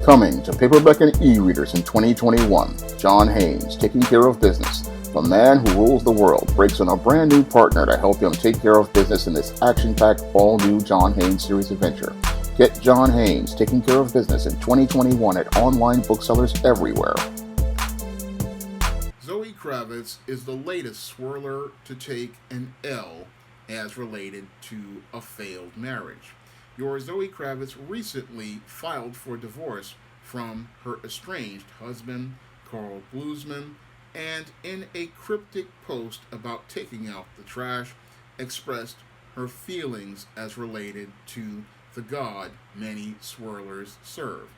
Coming to paperback and e-readers in 2021, John Haynes, Taking Care of Business. The man who rules the world breaks on a brand new partner to help him take care of business in this action-packed, all-new John Haynes series adventure. Get John Haynes, Taking Care of Business in 2021 at online booksellers everywhere. Zoe Kravitz is the latest swirler to take an L as related to a failed marriage. Your Zoe Kravitz recently filed for divorce from her estranged husband, Carl Bluesman, and in a cryptic post about taking out the trash, expressed her feelings as related to the God many swirlers serve.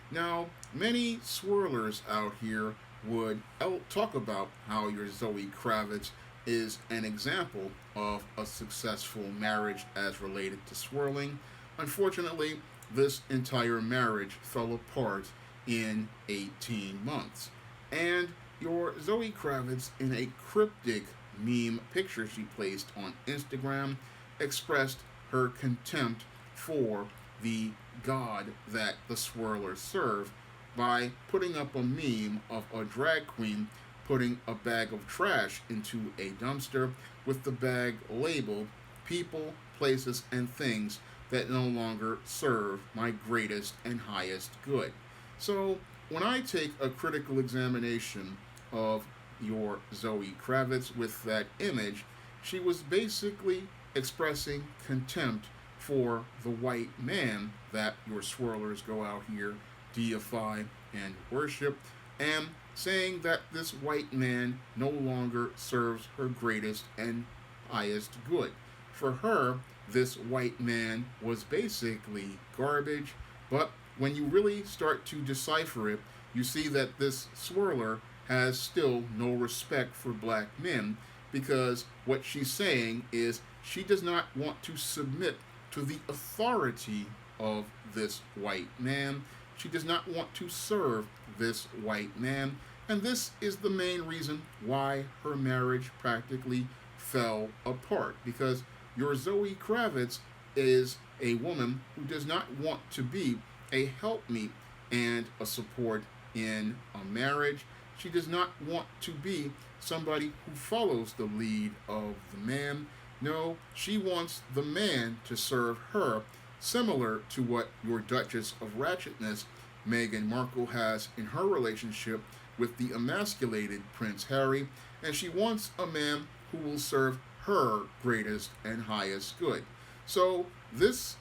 Now, many swirlers out here would talk about how your Zoe Kravitz is an example of a successful marriage as related to swirling. Unfortunately, this entire marriage fell apart in 18 months. And your Zoe Kravitz, in a cryptic meme picture she placed on Instagram, expressed her contempt for the God that the swirlers serve by putting up a meme of a drag queen putting a bag of trash into a dumpster with the bag labeled "People, Places, and Things that no longer serve my greatest and highest good." So when I take a critical examination of your Zoe Kravitz with that image, she was basically expressing contempt for the white man that your swirlers go out here, deify, and worship, and saying that this white man no longer serves her greatest and highest good. For her, this white man was basically garbage, but when you really start to decipher it, you see that this swirler has still no respect for black men, because what she's saying is she does not want to submit to the authority of this white man. She does not want to serve this white man, and this is the main reason why her marriage practically fell apart, because your Zoe Kravitz is a woman who does not want to be a helpmeet and a support in a marriage. She does not want to be somebody who follows the lead of the man. No, she wants the man to serve her, similar to what your Duchess of Ratchetness, Meghan Markle, has in her relationship with the emasculated Prince Harry, and she wants a man who will serve her greatest and highest good. So this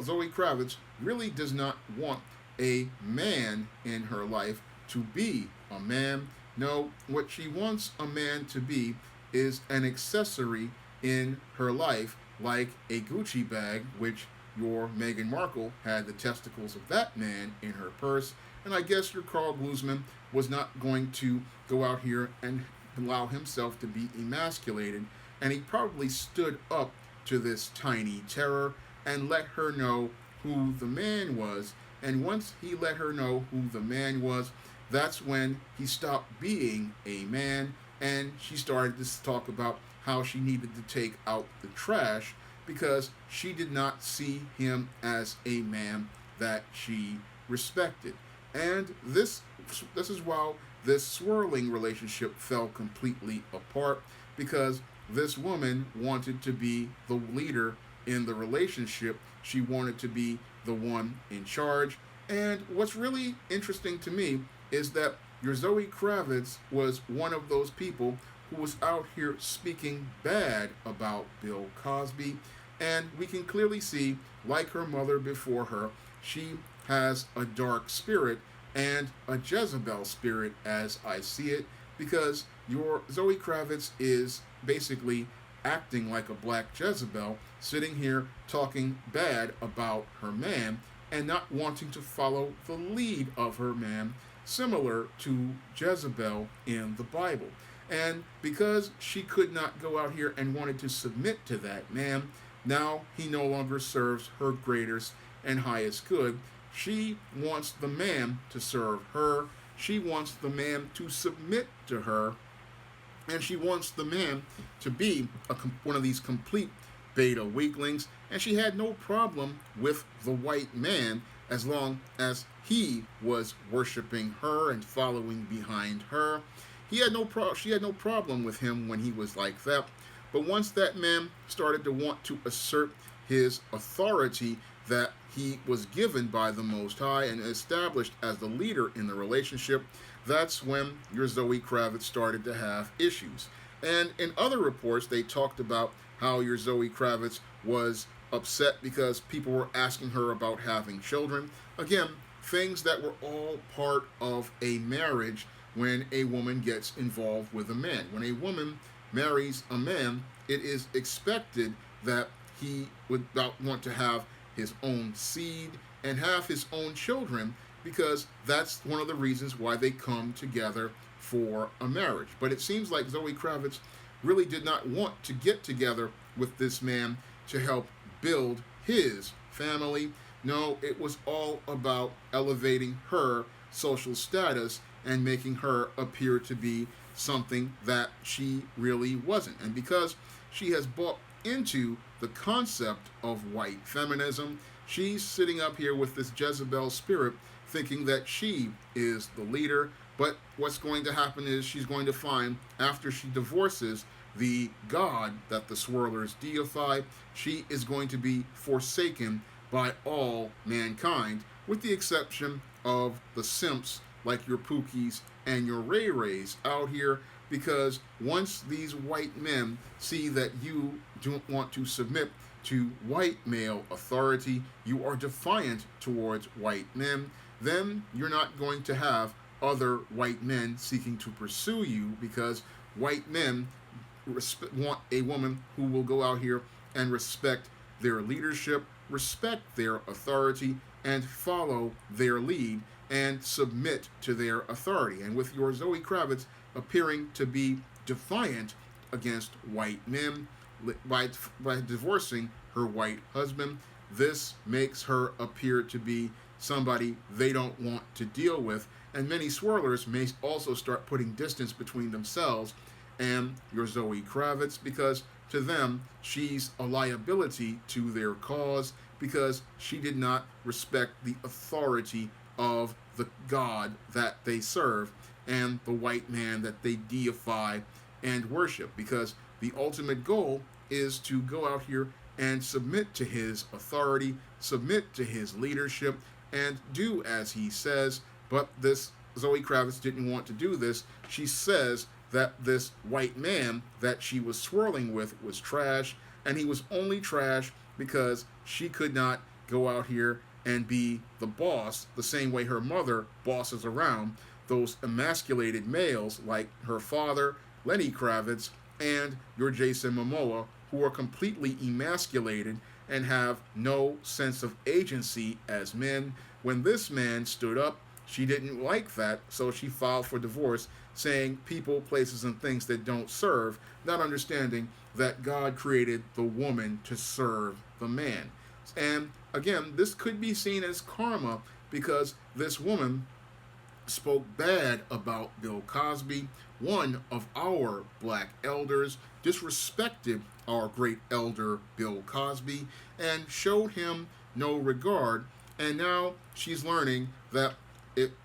Zoe Kravitz really does not want a man in her life to be a man. No, what she wants a man to be is an accessory in her life, like a Gucci bag, which your Meghan Markle had the testicles of that man in her purse. And I guess your Carl Bluesman was not going to go out here and allow himself to be emasculated, and he probably stood up to this tiny terror and let her know who the man was. And once he let her know who the man was, that's when he stopped being a man, and she started to talk about how she needed to take out the trash because she did not see him as a man that she respected. And this is why this swirling relationship fell completely apart, because this woman wanted to be the leader in the relationship. She wanted to be the one in charge. And what's really interesting to me is that your Zoe Kravitz was one of those people who was out here speaking bad about Bill Cosby. And we can clearly see, like her mother before her, she has a dark spirit and a Jezebel spirit, as I see it, because your Zoe Kravitz is basically acting like a black Jezebel, sitting here talking bad about her man and not wanting to follow the lead of her man, similar to Jezebel in the Bible. And because she could not go out here and wanted to submit to that man, now he no longer serves her greatest and highest good. She wants the man to serve her. She wants the man to submit to her. And she wants the man to be one of these complete beta weaklings. And she had no problem with the white man as long as he was worshiping her and following behind her. She had no problem with him when he was like that. But once that man started to want to assert his authority that he was given by the Most High and established as the leader in the relationship, that's when your Zoe Kravitz started to have issues. And in other reports, they talked about how your Zoe Kravitz was upset because people were asking her about having children. Again, things that were all part of a marriage when a woman gets involved with a man. When a woman marries a man, it is expected that he would want to have his own seed and have his own children, because that's one of the reasons why they come together for a marriage. But it seems like Zoe Kravitz really did not want to get together with this man to help build his family. No, it was all about elevating her social status and making her appear to be something that she really wasn't. And because she has bought into the concept of white feminism, she's sitting up here with this Jezebel spirit thinking that she is the leader. But what's going to happen is she's going to find, after she divorces the God that the Swirlers deify, she is going to be forsaken by all mankind, with the exception of the simps like your Pookies and your Ray Rays out here, because once these white men see that you don't want to submit to white male authority, you are defiant towards white men, then you're not going to have other white men seeking to pursue you, because white men want a woman who will go out here and respect their leadership, respect their authority, and follow their lead and submit to their authority. And with your Zoe Kravitz appearing to be defiant against white men by divorcing her white husband, this makes her appear to be somebody they don't want to deal with. And many swirlers may also start putting distance between themselves and your Zoe Kravitz, because to them, she's a liability to their cause, because she did not respect the authority of the God that they serve and the white man that they deify and worship, because the ultimate goal is to go out here and submit to his authority, submit to his leadership, and do as he says. But this Zoe Kravitz didn't want to do this. She says that this white man that she was swirling with was trash, and he was only trash because she could not go out here and be the boss the same way her mother bosses around those emasculated males like her father, Lenny Kravitz, and your Jason Momoa, who are completely emasculated and have no sense of agency as men. When this man stood up, she didn't like that, so she filed for divorce, saying people, places, and things that don't serve, not understanding that God created the woman to serve the man. And again, this could be seen as karma, because this woman spoke bad about Bill Cosby, one of our black elders, disrespected our great elder Bill Cosby, and showed him no regard. And now she's learning that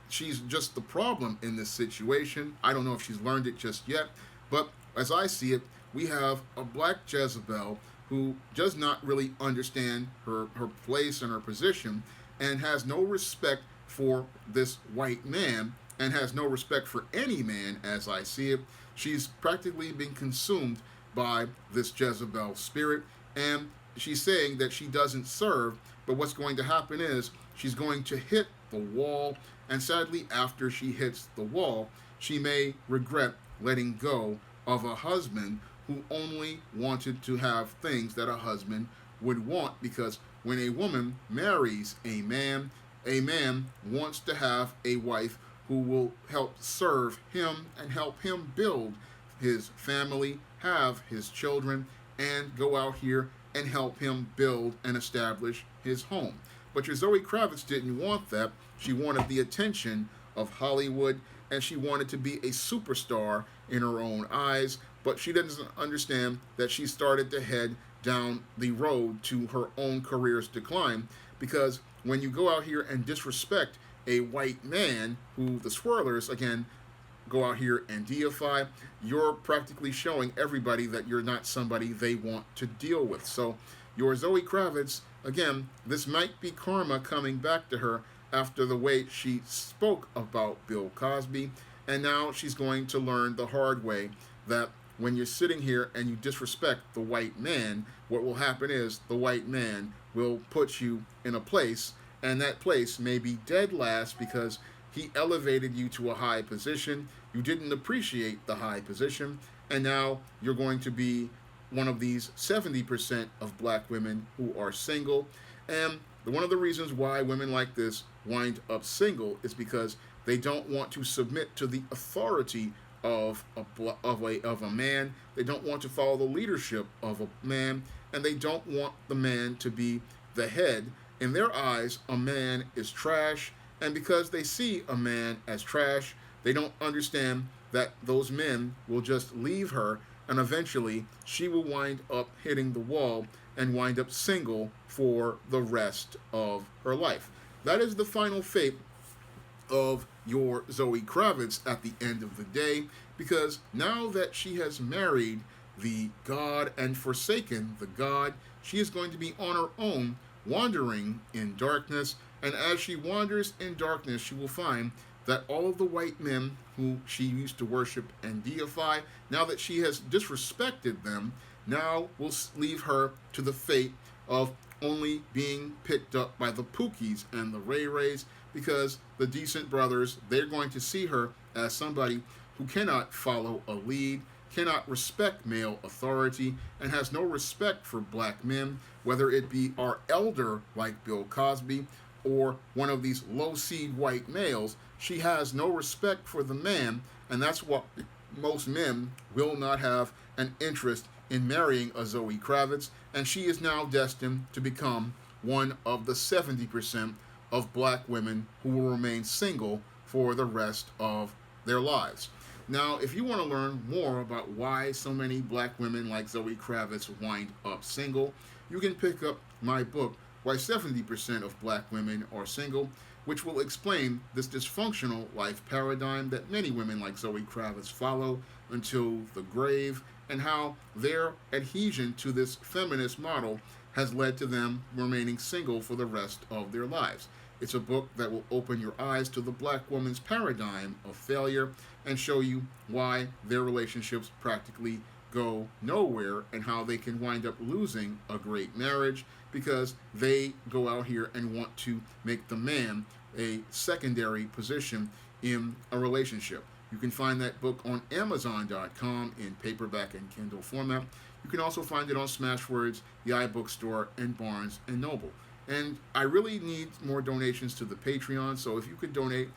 she's just the problem in this situation. I don't know if she's learned it just yet, but as I see it, we have a black Jezebel who does not really understand her place and her position, and has no respect for this white man, and has no respect for any man as I see it. She's practically been consumed by this Jezebel spirit, and she's saying that she doesn't serve, but what's going to happen is she's going to hit the wall, and sadly, after she hits the wall, she may regret letting go of a husband who only wanted to have things that a husband would want, because when a woman marries a man wants to have a wife who will help serve him and help him build his family, have his children, and go out here and help him build and establish his home. But your Zoe Kravitz didn't want that. She wanted the attention of Hollywood, and she wanted to be a superstar in her own eyes, but she doesn't understand that she started to head down the road to her own career's decline, because when you go out here and disrespect a white man who the Swirlers, again, go out here and deify, you're practically showing everybody that you're not somebody they want to deal with. So your Zoe Kravitz, again, this might be karma coming back to her after the way she spoke about Bill Cosby, and now she's going to learn the hard way that when you're sitting here and you disrespect the white man, what will happen is the white man will put you in a place, and that place may be dead last because he elevated you to a high position. You didn't appreciate the high position, and now you're going to be one of these 70% of black women who are single. And one of the reasons why women like this wind up single is because they don't want to submit to the authority of a man. They don't want to follow the leadership of a man, and they don't want the man to be the head. In their eyes, a man is trash, and because they see a man as trash, they don't understand that those men will just leave her, and eventually she will wind up hitting the wall and wind up single for the rest of her life. That is the final fate of your Zoe Kravitz at the end of the day, because now that she has married the God and forsaken the God, she is going to be on her own, wandering in darkness, and as she wanders in darkness, she will find that all of the white men who she used to worship and deify, now that she has disrespected them, now will leave her to the fate of only being picked up by the Pookies and the Ray Rays, because the decent brothers, they're going to see her as somebody who cannot follow a lead, cannot respect male authority, and has no respect for black men, whether it be our elder like Bill Cosby or one of these low-seed white males. She has no respect for the man, and that's what most men will not have an interest in marrying a Zoe Kravitz, and she is now destined to become one of the 70% of black women who will remain single for the rest of their lives. Now, if you want to learn more about why so many black women like Zoe Kravitz wind up single, you can pick up my book, Why 70% of Black Women Are Single, which will explain this dysfunctional life paradigm that many women like Zoe Kravitz follow until the grave, and how their adhesion to this feminist model has led to them remaining single for the rest of their lives. It's a book that will open your eyes to the black woman's paradigm of failure and show you why their relationships practically go nowhere and how they can wind up losing a great marriage because they go out here and want to make the man a secondary position in a relationship. You can find that book on Amazon.com in paperback and Kindle format. You can also find it on Smashwords, the iBookstore, and Barnes & Noble. And I really need more donations to the Patreon, so if you could donate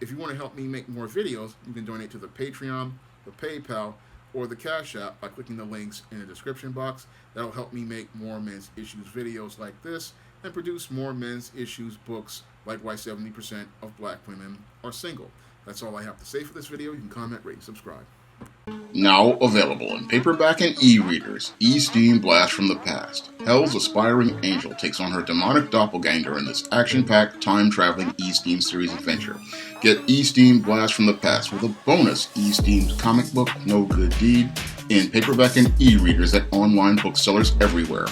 if you want to help me make more videos, you can donate to the Patreon, the PayPal, or the Cash App by clicking the links in the description box. That'll help me make more men's issues videos like this and produce more men's issues books like Why 70% of Black Women Are Single. That's all I have to say for this video. You can comment, rate, and subscribe. Now available in paperback and e-readers, E-Steam Blast from the Past. Hell's aspiring angel takes on her demonic doppelganger in this action-packed, time-traveling E-Steam series adventure. Get E-Steam Blast from the Past with a bonus E-Steam comic book, No Good Deed, in paperback and e-readers at online booksellers everywhere.